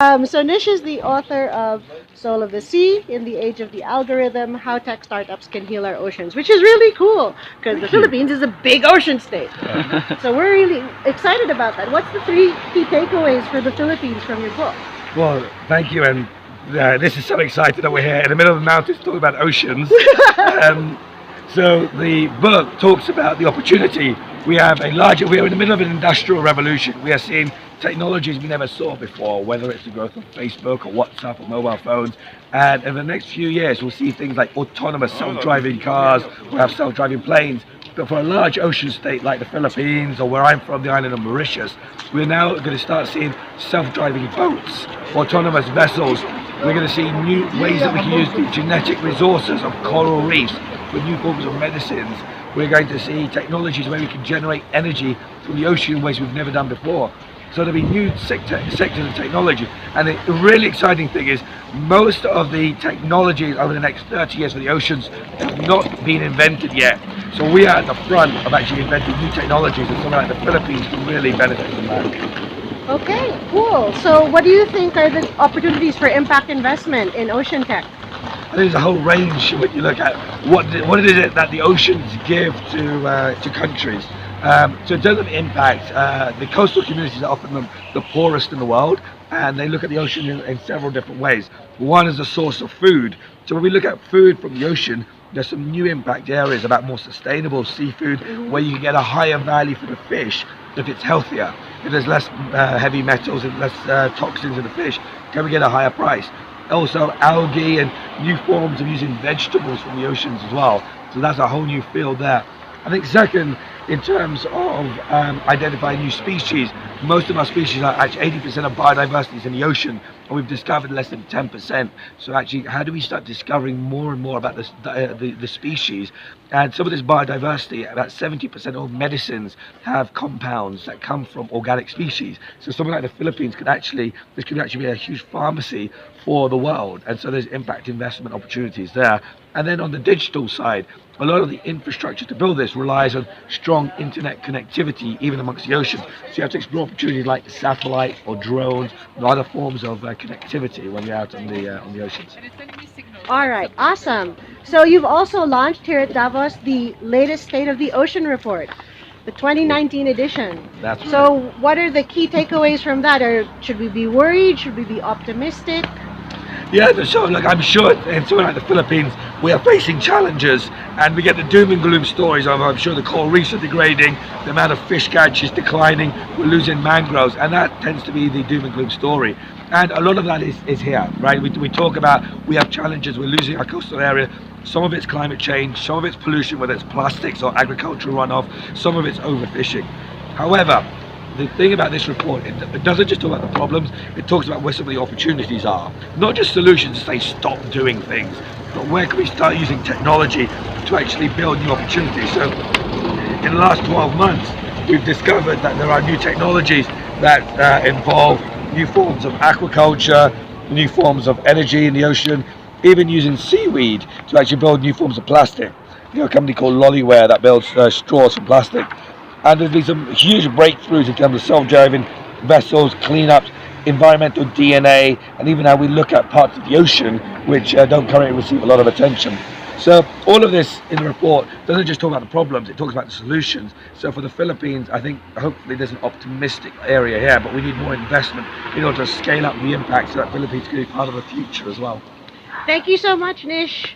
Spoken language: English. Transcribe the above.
So Nish is the author of Soul of the Sea, In the Age of the Algorithm, How Tech Startups Can Heal Our Oceans, which is really cool because the Philippines is a big ocean state. So we're really excited about that. What's the three key takeaways for the Philippines from your book? Well, thank you, and this is so exciting that we're here in the middle of the mountains talking about oceans. So the book talks about the opportunity. We are in the middle of an industrial revolution. We are seeing technologies we never saw before, whether it's the growth of Facebook or WhatsApp or mobile phones. And in the next few years, we'll see things like autonomous self-driving cars, we'll have self-driving planes. But for a large ocean state like the Philippines or where I'm from, the island of Mauritius, we're now going to start seeing self-driving boats, autonomous vessels. We're going to see new ways that we can use the genetic resources of coral reefs for new forms of medicines. We're going to see technologies where we can generate energy from the ocean in ways we've never done before. So there'll be new sectors of technology. And the really exciting thing is most of the technologies over the next 30 years for the oceans have not been invented yet. So we are at the front of actually inventing new technologies, and something like the Philippines can really benefit from that. Okay, cool. So what do you think are the opportunities for impact investment in ocean tech? I think there's a whole range when you look at what is it that the oceans give to countries. So in terms of impact, the coastal communities are often the poorest in the world, and they look at the ocean in several different ways. One is a source of food. So when we look at food from the ocean, there's some new impact areas about more sustainable seafood, where you can get a higher value for the fish if it's healthier. If there's less heavy metals and less toxins in the fish, can we get a higher price? Also algae and new forms of using vegetables from the oceans as well. So that's a whole new field there. I think second, in terms of identifying new species, most of our species are actually 80% of biodiversity is in the ocean, and we've discovered less than 10%. So actually, how do we start discovering more and more about the species? And some of this biodiversity, about 70% of medicines have compounds that come from organic species. So something like the Philippines could actually be a huge pharmacy for the world. And so there's impact investment opportunities there. And then on the digital side, a lot of the infrastructure to build this relies on strong internet connectivity, even amongst the oceans. So you have to explore opportunities like satellite or drones and other forms of connectivity when you're out on the oceans. All right, awesome. So you've also launched here at Davos the latest State of the Ocean report, the 2019 edition. That's right. So what are the key takeaways from that? Or should we be worried? Should we be optimistic? Yeah, so look, I'm sure in somewhere like the Philippines, we are facing challenges, and we get the doom and gloom stories of, I'm sure the coral reefs are degrading, the amount of fish catch is declining, we're losing mangroves, and that tends to be the doom and gloom story. And a lot of that is here, right? We talk about, we have challenges, we're losing our coastal area. Some of it's climate change, some of it's pollution, whether it's plastics or agricultural runoff, some of it's overfishing. However, the thing about this report, it doesn't just talk about the problems, it talks about where some of the opportunities are. Not just solutions to say stop doing things, but where can we start using technology to actually build new opportunities. So in the last 12 months, we've discovered that there are new technologies that involve new forms of aquaculture, new forms of energy in the ocean, even using seaweed to actually build new forms of plastic. You know, a company called Lollyware that builds straws from plastic. And there's been some huge breakthroughs in terms of self-driving vessels, cleanups, environmental DNA, and even how we look at parts of the ocean which don't currently receive a lot of attention. So all of this in the report doesn't just talk about the problems, it talks about the solutions. So for the Philippines, I think hopefully there's an optimistic area here, but we need more investment in order to scale up the impact so that Philippines can be part of the future as well. Thank you so much, Nish.